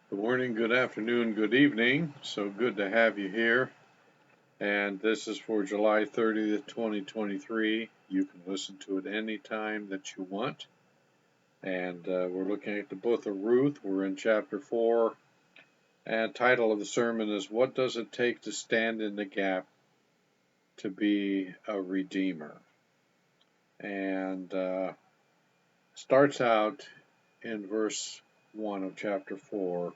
Good morning, good afternoon, good evening. So good to have you here. And this is for July 30th, 2023. You can listen to it anytime that you want. And we're looking at the book of Ruth. We're in chapter 4. And the title of the sermon is What Does It Take to Stand in the Gap to Be a Redeemer? And starts out in verse 1 of chapter 4.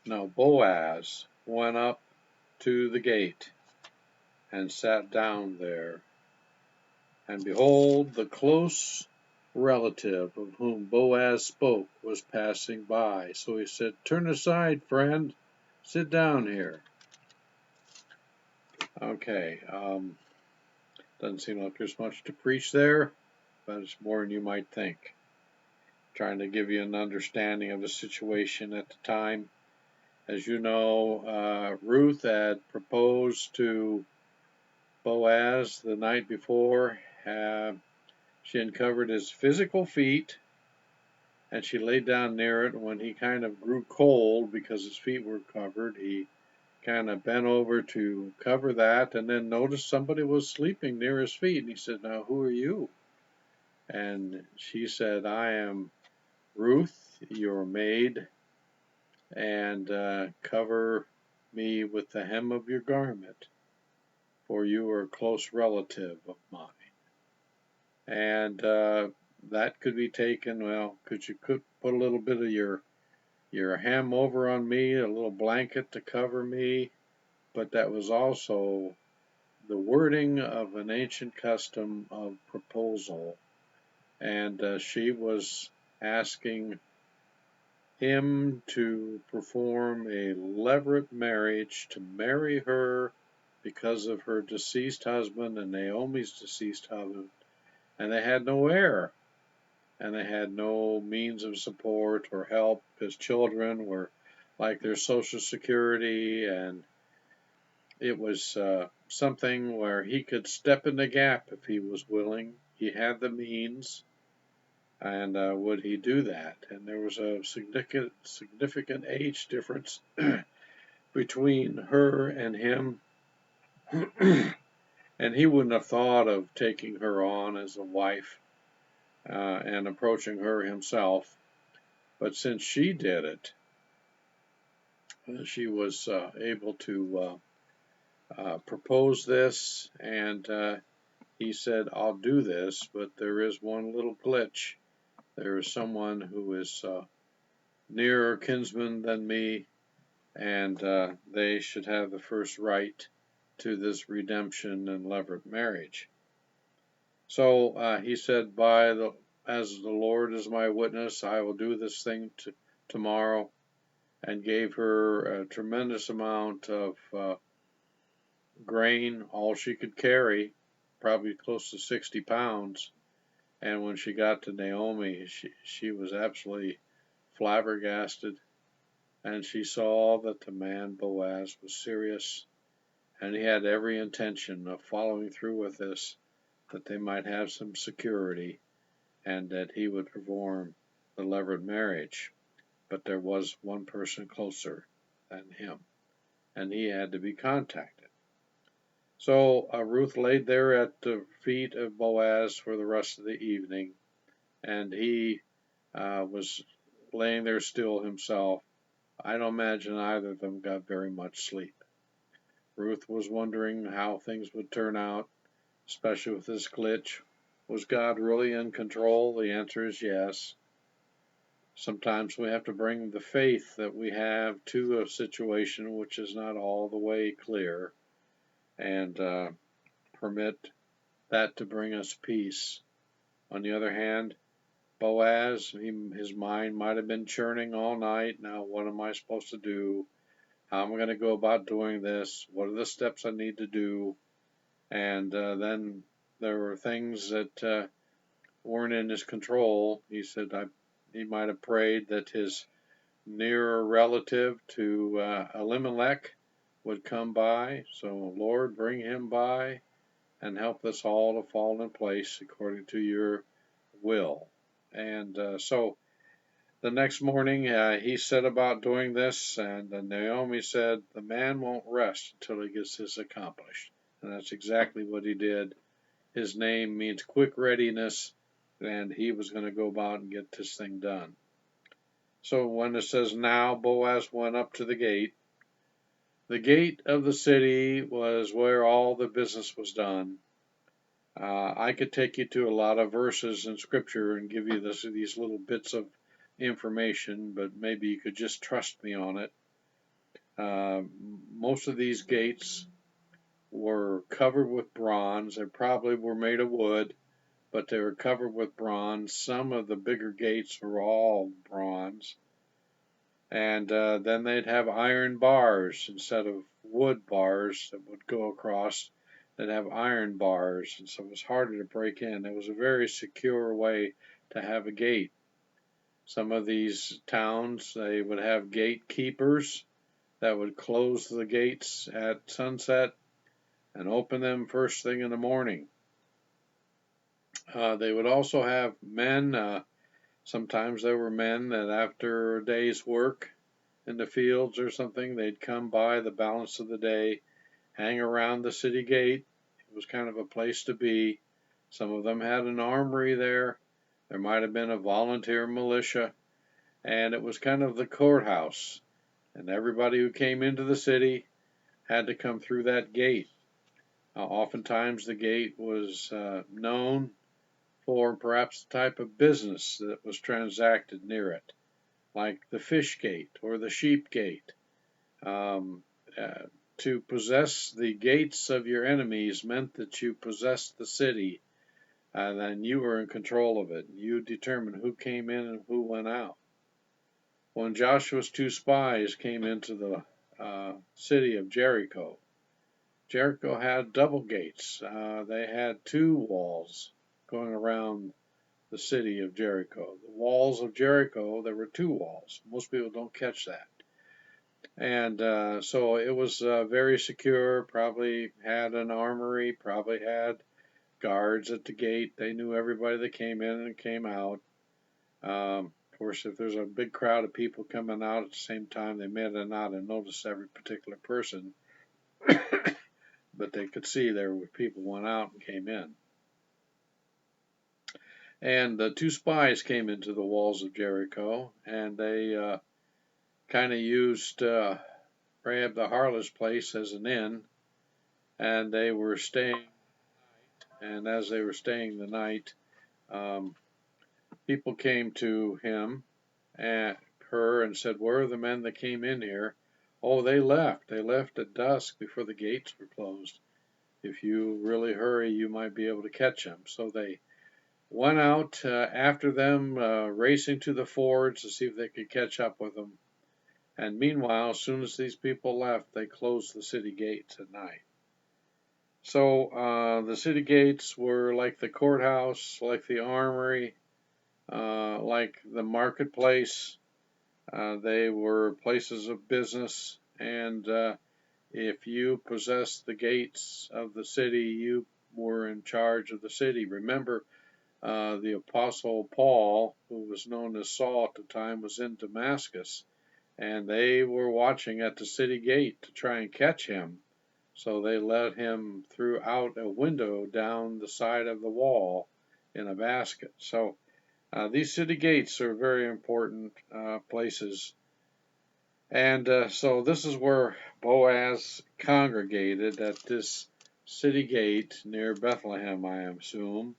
Now Boaz went up to the gate and sat down there. And behold, the close relative of whom Boaz spoke was passing by. So he said, "Turn aside, friend. Sit down here." Okay, doesn't seem like there's much to preach there, but it's more than you might think. Trying to give you an understanding of the situation at the time. As you know, Ruth had proposed to Boaz the night before. She uncovered his physical feet, and she laid down near it. And when he kind of grew cold because his feet were covered, he kind of bent over to cover that, and then noticed somebody was sleeping near his feet. And he said, "Now, who are you?" And she said, "I am Ruth, your maid, and cover me with the hem of your garment, for you are a close relative of mine." And that could be taken, well, could you put a little bit of your hem over on me, a little blanket to cover me? But that was also the wording of an ancient custom of proposal. And she was asking him to perform a levirate marriage, to marry her because of her deceased husband and Naomi's deceased husband. And they had no heir. And they had no means of support or help. His children were like their Social Security, and it was something where he could step in the gap if he was willing. He had the means, and would he do that? And there was a significant age difference between her and him, and he wouldn't have thought of taking her on as a wife and approaching her himself. But since she did it, she was able to propose this, and he said, "I'll do this, but there is one little glitch. There is someone who is nearer kinsman than me, and they should have the first right to this redemption and levirate marriage." So he said, as the Lord is my witness, I will do this thing tomorrow, and gave her a tremendous amount of grain, all she could carry, probably close to 60 pounds. And when she got to Naomi, she was absolutely flabbergasted, and she saw that the man Boaz was serious, and he had every intention of following through with this, that they might have some security, and that he would perform the levirate marriage. But there was one person closer than him, and he had to be contacted. So Ruth laid there at the feet of Boaz for the rest of the evening, and he was laying there still himself. I don't imagine either of them got very much sleep. Ruth was wondering how things would turn out, especially with this glitch. Was God really in control? The answer is yes. Sometimes we have to bring the faith that we have to a situation which is not all the way clear, and permit that to bring us peace. On the other hand, Boaz, his mind might have been churning all night. Now, what am I supposed to do? How am I going to go about doing this? What are the steps I need to do? And then there were things that weren't in his control. He said he might have prayed that his nearer relative to Elimelech would come by. So, Lord, bring him by and help us all to fall in place according to your will. And so the next morning, he set about doing this, and Naomi said, the man won't rest until he gets this accomplished. And that's exactly what he did. His name means quick readiness, and he was going to go about and get this thing done. So when it says, now Boaz went up to the gate of the city was where all the business was done. I could take you to a lot of verses in Scripture and give you these little bits of information, but maybe you could just trust me on it. Most of these gates were covered with bronze. They probably were made of wood, but they were covered with bronze. Some of the bigger gates were all bronze. And then they'd have iron bars instead of wood bars that would go across. They'd have iron bars, and so it was harder to break in. It was a very secure way to have a gate. Some of these towns, they would have gatekeepers that would close the gates at sunset and open them first thing in the morning. They would also have men. Sometimes there were men that after a day's work in the fields or something, they'd come by the balance of the day, hang around the city gate. It was kind of a place to be. Some of them had an armory there. There might have been a volunteer militia, and it was kind of the courthouse. And everybody who came into the city had to come through that gate. Oftentimes the gate was known for perhaps the type of business that was transacted near it, like the fish gate or the sheep gate. To possess the gates of your enemies meant that you possessed the city, and then you were in control of it. You determined who came in and who went out. When Joshua's 2 spies came into the city of Jericho, Jericho had double gates. They had 2 walls going around the city of Jericho. The walls of Jericho, there were 2 walls. Most people don't catch that. And so it was very secure, probably had an armory, probably had guards at the gate. They knew everybody that came in and came out. Of course, if there's a big crowd of people coming out at the same time, they may not have noticed every particular person, but they could see there were people went out and came in. And the 2 spies came into the walls of Jericho, and they kind of used Rahab the harlot's place as an inn, and they were staying. And as they were staying the night, people came to him and her and said, "Where are the men that came in here?" "Oh, they left. They left at dusk before the gates were closed. If you really hurry, you might be able to catch them." So they went out after them, racing to the fords to see if they could catch up with them. And meanwhile, as soon as these people left, they closed the city gates at night. So the city gates were like the courthouse, like the armory, like the marketplace. They were places of business, and if you possessed the gates of the city, you were in charge of the city. Remember, the Apostle Paul, who was known as Saul at the time, was in Damascus, and they were watching at the city gate to try and catch him. So they let him through out a window down the side of the wall in a basket. So these city gates are very important places. And so this is where Boaz congregated, at this city gate near Bethlehem, I assume.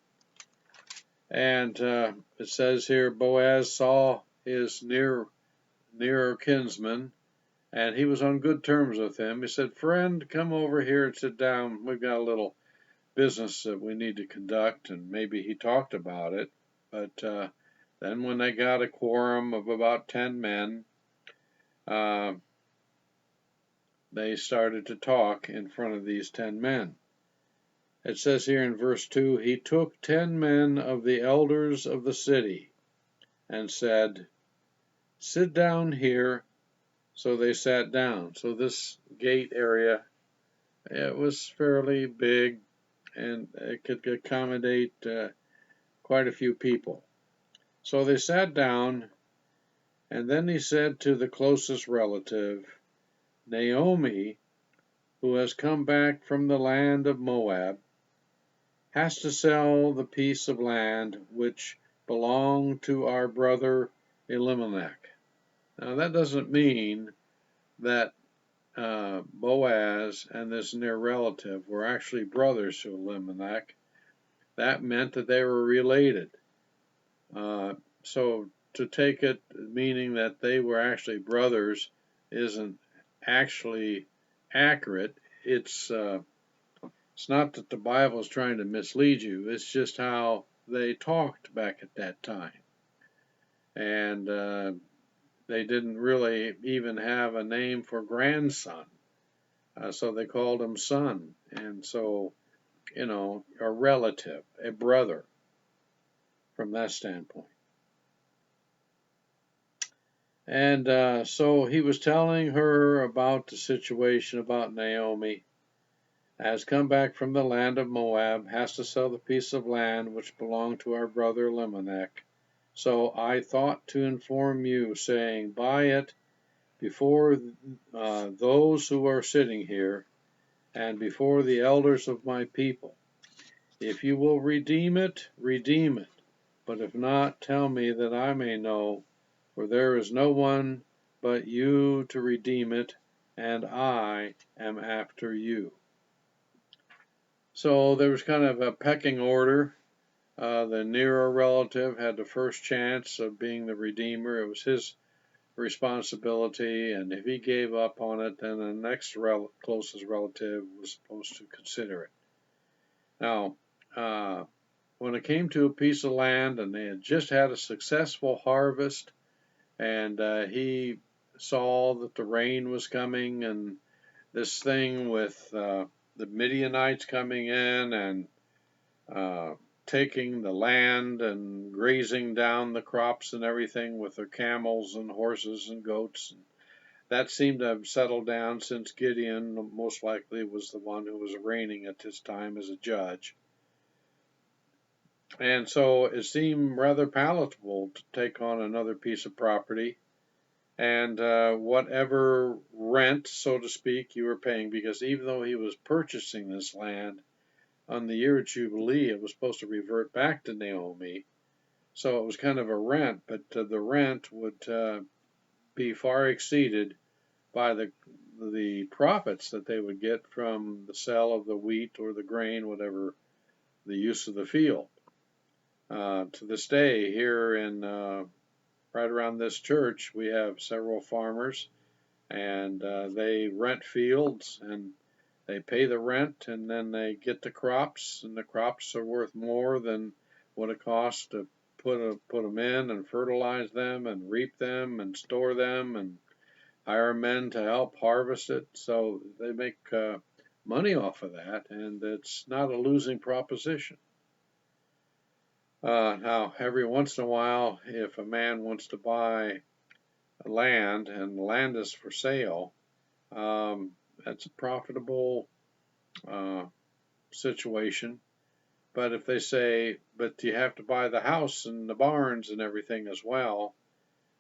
And it says here, Boaz saw his nearer kinsman, and he was on good terms with him. He said, "Friend, come over here and sit down. We've got a little business that we need to conduct." And maybe he talked about it. But then when they got a quorum of about 10 men, they started to talk in front of these 10 men. It says here in verse 2, he took 10 men of the elders of the city and said, "Sit down here." So they sat down. So this gate area, it was fairly big, and it could accommodate quite a few people. So they sat down, And then he said to the closest relative, Naomi, who has come back from the land of Moab, has to sell the piece of land which belonged to our brother Elimelech. Now, that doesn't mean that Boaz and this near relative were actually brothers to Elimelech. That meant that they were related. So to take it meaning that they were actually brothers isn't actually accurate. It's not that the Bible is trying to mislead you. It's just how they talked back at that time. And they didn't really even have a name for grandson. So they called him son. And so, a relative, a brother from that standpoint. And so he was telling her about the situation about Naomi, has come back from the land of Moab, has to sell the piece of land which belonged to our brother Elimelech. So I thought to inform you, saying, buy it before those who are sitting here, and before the elders of my people. If you will redeem it, redeem it. But if not, tell me that I may know, for there is no one but you to redeem it, and I am after you. So there was kind of a pecking order. The nearer relative had the first chance of being the redeemer. It was his responsibility, and if he gave up on it, then the next closest relative was supposed to consider it. Now, when it came to a piece of land and they had just had a successful harvest, and he saw that the rain was coming, and this thing with the Midianites coming in and taking the land and grazing down the crops and everything with their camels and horses and goats. And that seemed to have settled down since Gideon most likely was the one who was reigning at this time as a judge. And so it seemed rather palatable to take on another piece of property, and whatever rent, so to speak, you were paying, because even though he was purchasing this land on the year of Jubilee, it was supposed to revert back to Naomi. So it was kind of a rent, but the rent would be far exceeded by the profits that they would get from the sale of the wheat or the grain, whatever the use of the field. To this day, here in right around this church, we have several farmers, and they rent fields, and they pay the rent, and then they get the crops, and the crops are worth more than what it costs to put them in and fertilize them and reap them and store them and hire men to help harvest it. So they make money off of that, and it's not a losing proposition. Now, every once in a while, if a man wants to buy land and the land is for sale, that's a profitable situation. But if they say, but you have to buy the house and the barns and everything as well,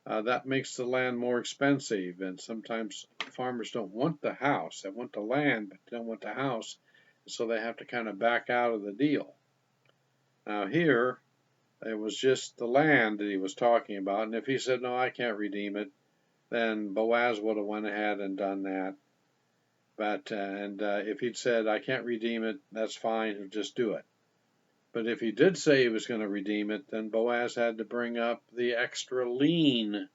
that makes the land more expensive. And sometimes farmers don't want the house. They want the land, but they don't want the house. So they have to kind of back out of the deal. Now here, it was just the land that he was talking about. And if he said, no, I can't redeem it, then Boaz would have went ahead and done that. But if he'd said, I can't redeem it, that's fine, he'll just do it. But if he did say he was going to redeem it, then Boaz had to bring up the extra lien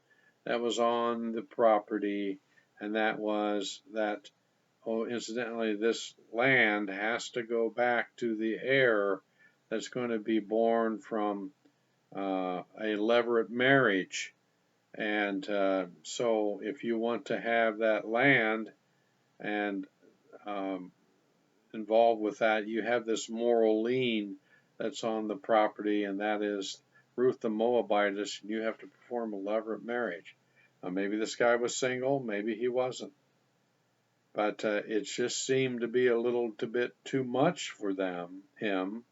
that was on the property, and that was that, incidentally, this land has to go back to the heir that's going to be born from a levirate marriage. And so if you want to have that land and involved with that, you have this moral lien that's on the property, and that is Ruth the Moabitess, and you have to perform a levirate marriage. Now, maybe this guy was single, maybe he wasn't. But it just seemed to be a little bit too much for him,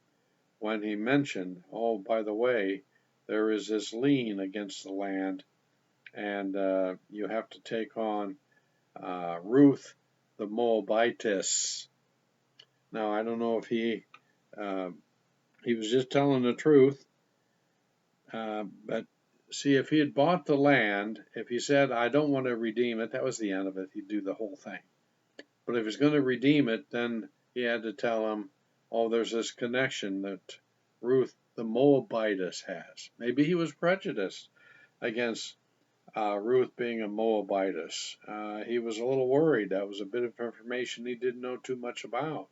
when he mentioned, oh, by the way, there is this lien against the land, and you have to take on Ruth the Moabitess. Now, I don't know if uh, he was just telling the truth, but see, if he had bought the land, if he said, I don't want to redeem it, that was the end of it. He'd do the whole thing. But if he's going to redeem it, then he had to tell him, oh, there's this connection that Ruth the Moabitess has. Maybe he was prejudiced against Ruth being a Moabitess. He was a little worried. That was a bit of information he didn't know too much about.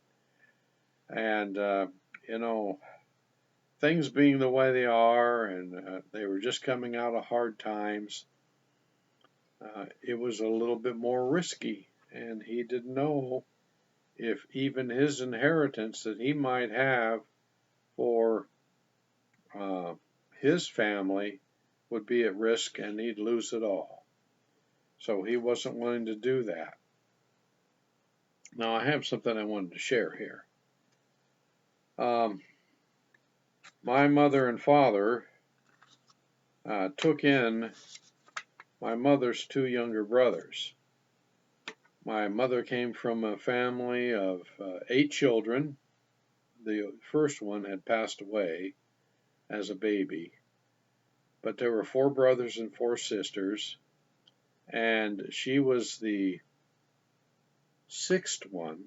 And, you know, things being the way they are, and they were just coming out of hard times, it was a little bit more risky. And he didn't know if even his inheritance that he might have for uh, his family would be at risk and he'd lose it all. So he wasn't willing to do that. Now, I have something I wanted to share here. My mother and father took in my mother's two younger brothers. My mother came from a family of 8 children. The first one had passed away as a baby, but there were 4 brothers and 4 sisters, and she was the 6th one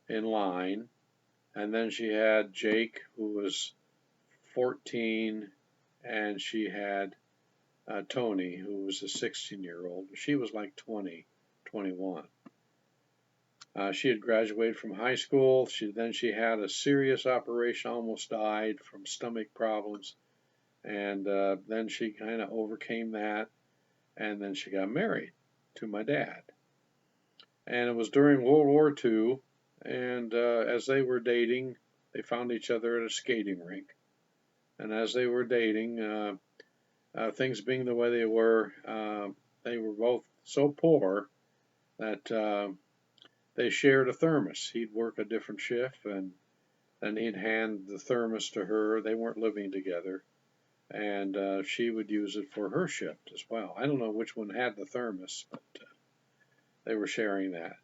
in line. And then she had Jake, who was 14, and she had Tony, who was a 16-year-old. She was like 20, 21. She had graduated from high school. Then she had a serious operation, almost died from stomach problems, and then she kind of overcame that, and then she got married to my dad. And it was during World War II, and as they were dating, they found each other at a skating rink. And as they were dating, things being the way they were both so poor that they shared a thermos. He'd work a different shift, and then he'd hand the thermos to her. They weren't living together, and she would use it for her shift as well. I don't know which one had the thermos, but they were sharing that.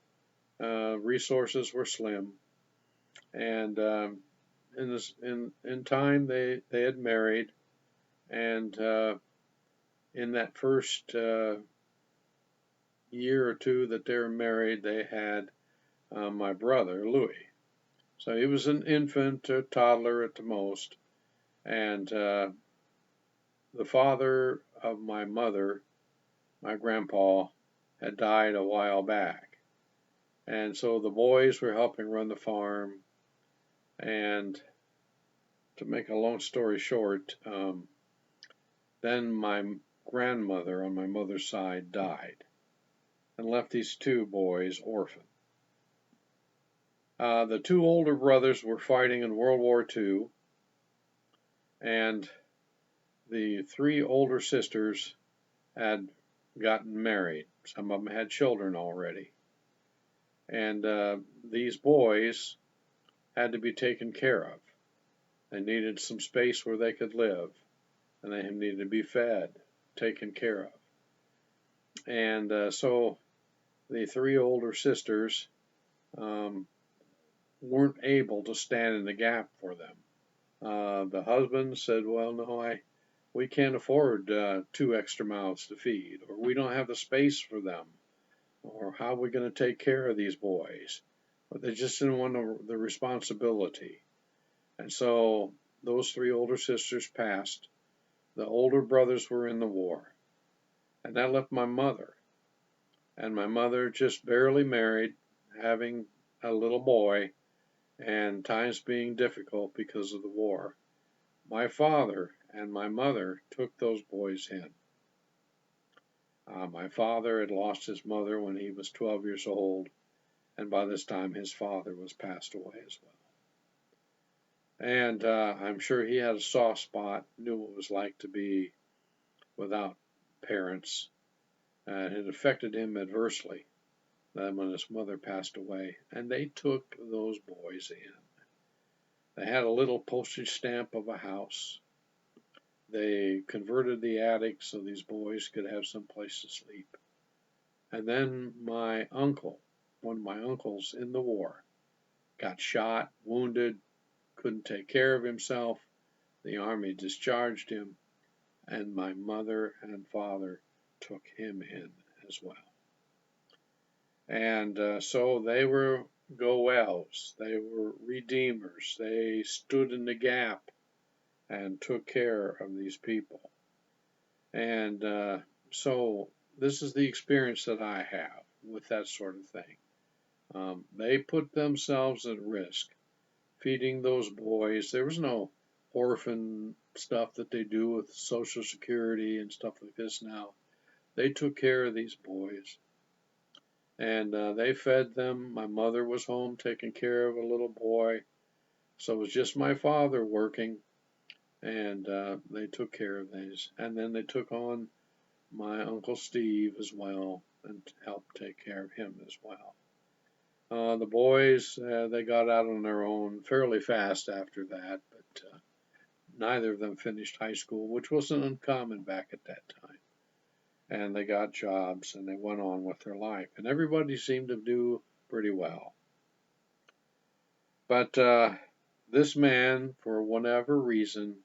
Resources were slim, and in time they had married, and in that first year or two that they were married, they had my brother Louis. So he was an infant, a toddler at the most, and the father of my mother, my grandpa, had died a while back, and so the boys were helping run the farm. And to make a long story short, then my grandmother on my mother's side died and left these 2 boys orphaned. The 2 older brothers were fighting in World War II, and the 3 older sisters had gotten married. Some of them had children already. And these boys had to be taken care of. They needed some space where they could live, and they needed to be fed, taken care of. And so the 3 older sisters weren't able to stand in the gap for them. The husband said, well, no, we can't afford 2 extra mouths to feed, or we don't have the space for them, or how are we going to take care of these boys? But they just didn't want the responsibility. And so those 3 older sisters passed. The older brothers were in the war. And that left my mother. And my mother just barely married, having a little boy, and times being difficult because of the war. My father and my mother took those boys in. My father had lost his mother when he was 12 years old, and by this time his father was passed away as well. And I'm sure he had a soft spot, knew what it was like to be without parents. It had affected him adversely when his mother passed away, and they took those boys in. They had a little postage stamp of a house, They converted the attic so these boys could have some place to sleep. And then my uncle, one of my uncles in the war, got shot, wounded, couldn't take care of himself. The army discharged him, and my mother and father took him in as well. And so they were goels, they were redeemers, they stood in the gap and took care of these people. And so this is the experience that I have with that sort of thing. They put themselves at risk feeding those boys. There was no orphan stuff that they do with Social Security and stuff like this now. They took care of these boys, and they fed them. My mother was home taking care of a little boy, so it was just my father working, and they took care of these. And then they took on my Uncle Steve as well and helped take care of him as well. The boys, they got out on their own fairly fast after that, but neither of them finished high school, which wasn't uncommon back at that time. And they got jobs and they went on with their life. And everybody seemed to do pretty well. But this man, for whatever reason,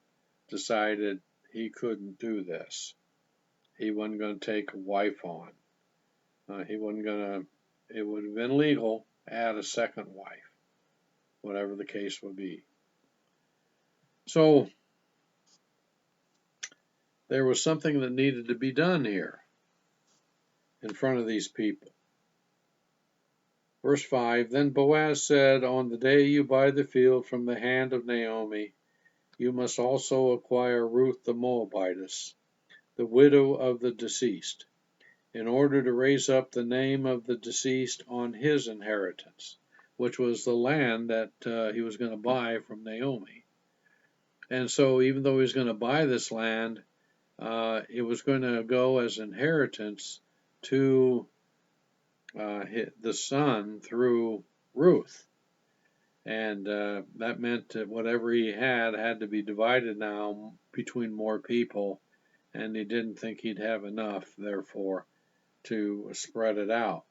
decided he couldn't do this. He wasn't going to take a wife on. He wasn't going to, it would have been legal to add a second wife, whatever the case would be. So there was something that needed to be done here in front of these people. Verse 5, Then Boaz said, On the day you buy the field from the hand of Naomi, you must also acquire Ruth the Moabitess, the widow of the deceased, in order to raise up the name of the deceased on his inheritance, which was the land that he was going to buy from Naomi. And so even though he was going to buy this land, it was going to go as inheritance to the son through Ruth. And that meant that whatever he had to be divided now between more people, and he didn't think he'd have enough, therefore, to spread it out.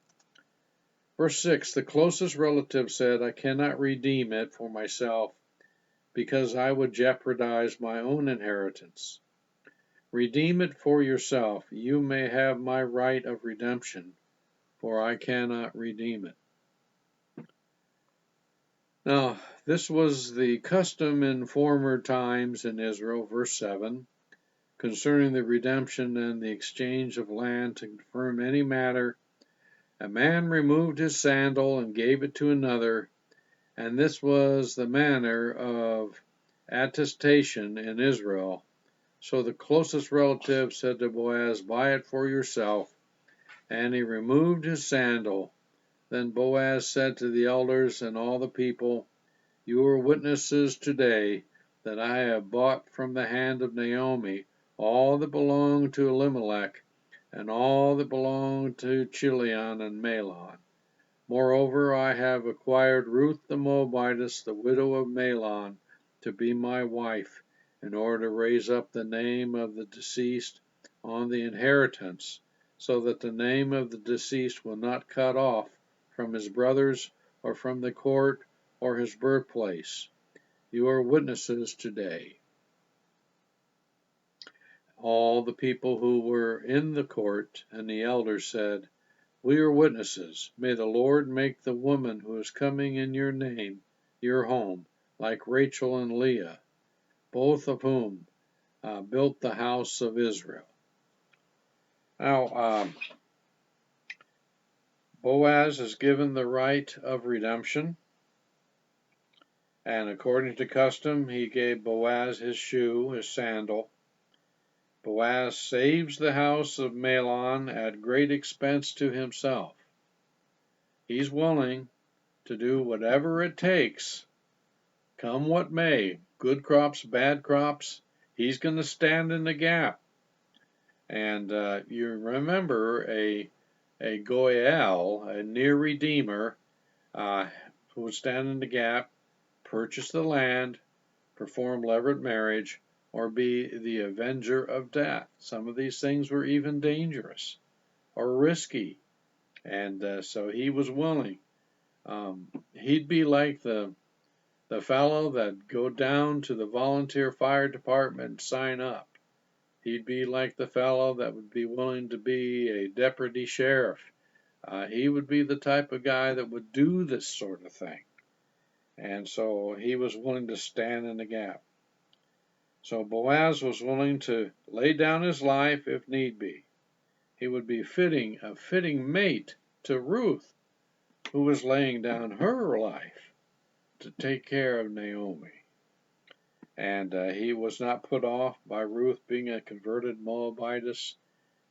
Verse 6, The closest relative said, I cannot redeem it for myself, because I would jeopardize my own inheritance. Redeem it for yourself. You may have my right of redemption, for I cannot redeem it. Now, this was the custom in former times in Israel, verse 7, concerning the redemption and the exchange of land to confirm any matter. A man removed his sandal and gave it to another, and this was the manner of attestation in Israel. So the closest relative said to Boaz, Buy it for yourself. And he removed his sandal. Then Boaz said to the elders and all the people, You are witnesses today that I have bought from the hand of Naomi all that belonged to Elimelech, and all that belonged to Chilion and Mahlon. Moreover, I have acquired Ruth the Moabitess, the widow of Mahlon, to be my wife, in order to raise up the name of the deceased on the inheritance, so that the name of the deceased will not cut off from his brothers or from the court or his birthplace. You are witnesses today. All the people who were in the court and the elders said, We are witnesses. May the Lord make the woman who is coming in your name your home, like Rachel and Leah, both of whom built the house of Israel. Now, Boaz is given the right of redemption, and according to custom, he gave Boaz his shoe, his sandal. Boaz saves the house of Mahlon at great expense to himself. He's willing to do whatever it takes, come what may, good crops, bad crops, he's going to stand in the gap. And you remember a goel, a near redeemer, who would stand in the gap, purchase the land, perform levirate marriage, or be the avenger of death. Some of these things were even dangerous or risky, and so he was willing. He'd be like the fellow that go down to the volunteer fire department and sign up. He'd be like the fellow that would be willing to be a deputy sheriff. He would be the type of guy that would do this sort of thing. And so he was willing to stand in the gap. So Boaz was willing to lay down his life if need be. He would be a fitting mate to Ruth, who was laying down her life to take care of Naomi. And he was not put off by Ruth being a converted Moabitess.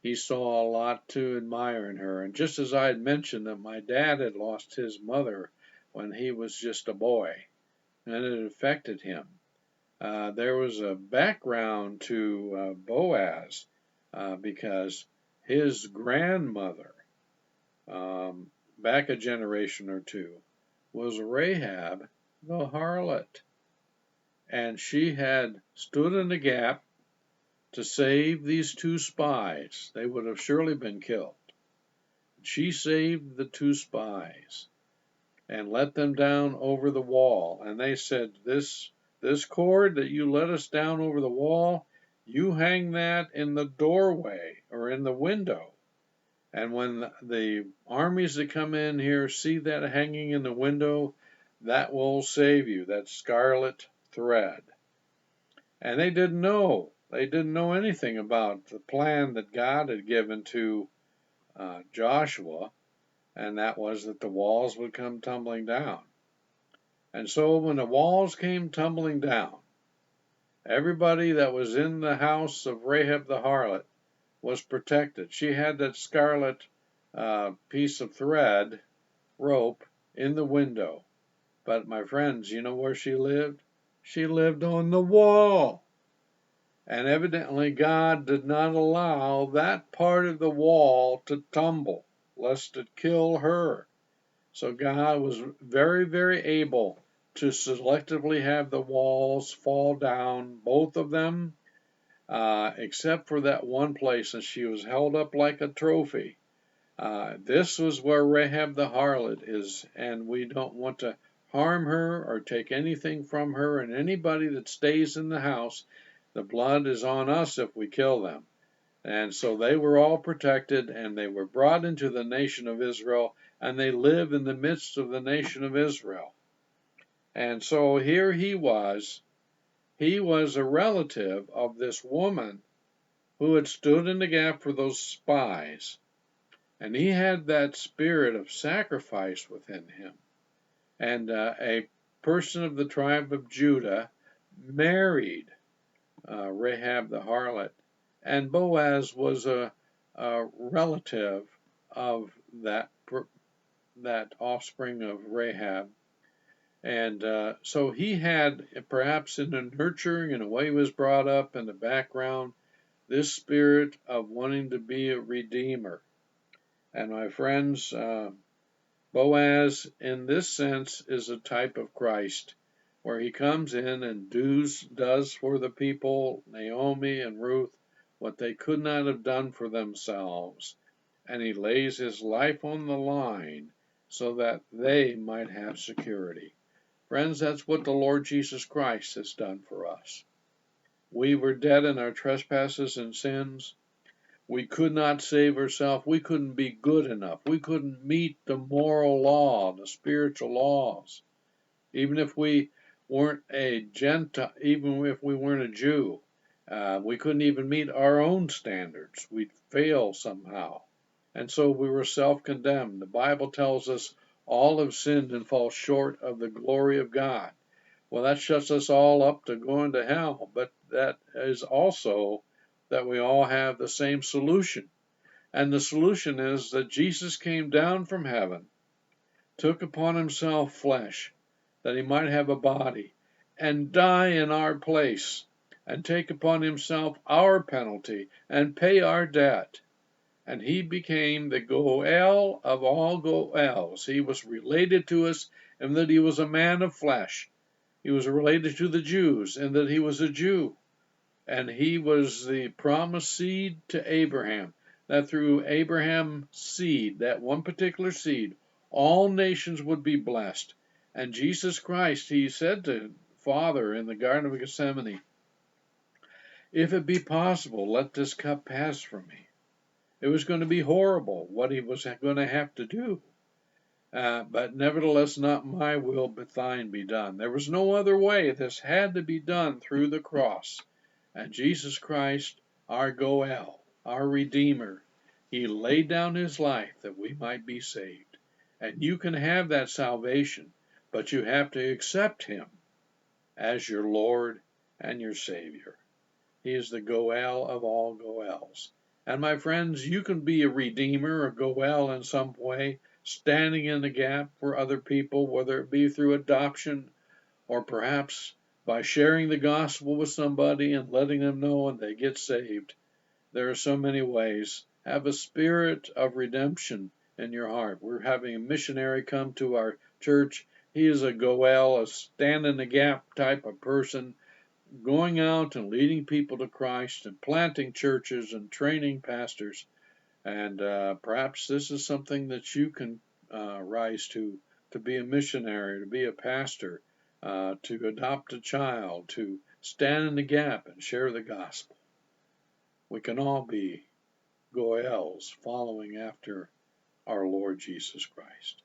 He saw a lot to admire in her. And just as I had mentioned that my dad had lost his mother when he was just a boy, and it affected him, there was a background to Boaz because his grandmother, back a generation or two, was Rahab the harlot. And she had stood in the gap to save these two spies. They would have surely been killed. She saved the two spies and let them down over the wall. And they said, this cord that you let us down over the wall, you hang that in the doorway or in the window. And when the armies that come in here see that hanging in the window, that will save you, that scarlet thread. And they didn't know. They didn't know anything about the plan that God had given to Joshua, and that was that the walls would come tumbling down. And so when the walls came tumbling down, everybody that was in the house of Rahab the harlot was protected. She had that scarlet piece of thread, rope, in the window. But my friends, you know where she lived? She lived on the wall. And evidently God did not allow that part of the wall to tumble, lest it kill her. So God was very, very able to selectively have the walls fall down, both of them, except for that one place, and she was held up like a trophy. This was where Rahab the harlot is, and we don't want to harm her or take anything from her, and anybody that stays in the house, the blood is on us if we kill them. And so they were all protected, and they were brought into the nation of Israel, and they live in the midst of the nation of Israel. And so here he was a relative of this woman who had stood in the gap for those spies. And he had that spirit of sacrifice within him. And a person of the tribe of Judah married Rahab the harlot. And Boaz was a relative of that offspring of Rahab. And so he had, perhaps in the nurturing and the way he was brought up in the background, this spirit of wanting to be a redeemer. And my friends, Boaz, in this sense, is a type of Christ, where he comes in and does for the people, Naomi and Ruth, what they could not have done for themselves. And he lays his life on the line so that they might have security. Friends, that's what the Lord Jesus Christ has done for us. We were dead in our trespasses and sins. We could not save ourselves. We couldn't be good enough. We couldn't meet the moral law, the spiritual laws. Even if we weren't a Gentile, even if we weren't a Jew, we couldn't even meet our own standards. We'd fail somehow. And so we were self-condemned. The Bible tells us all have sinned and fall short of the glory of God. Well, that shuts us all up to going to hell, but that is also that we all have the same solution. And the solution is that Jesus came down from heaven, took upon himself flesh, that he might have a body, and die in our place, and take upon himself our penalty, and pay our debt. And he became the Goel of all Goels. He was related to us in that he was a man of flesh. He was related to the Jews in that he was a Jew. And he was the promised seed to Abraham. That through Abraham's seed, that one particular seed, all nations would be blessed. And Jesus Christ, he said to Father in the Garden of Gethsemane, if it be possible, let this cup pass from me. It was going to be horrible what he was going to have to do. But nevertheless, not my will, but thine be done. There was no other way. This had to be done through the cross. And Jesus Christ, our Goel, our Redeemer, he laid down his life that we might be saved. And you can have that salvation, but you have to accept him as your Lord and your Savior. He is the Goel of all Goels. And my friends, you can be a redeemer or Goel in some way, standing in the gap for other people, whether it be through adoption or perhaps by sharing the gospel with somebody and letting them know and they get saved. There are so many ways. Have a spirit of redemption in your heart. We're having a missionary come to our church. He is a Goel, a stand in the gap type of person, going out and leading people to Christ and planting churches and training pastors. And perhaps this is something that you can rise to be a missionary, to be a pastor, to adopt a child, to stand in the gap and share the gospel. We can all be Goels following after our Lord Jesus Christ.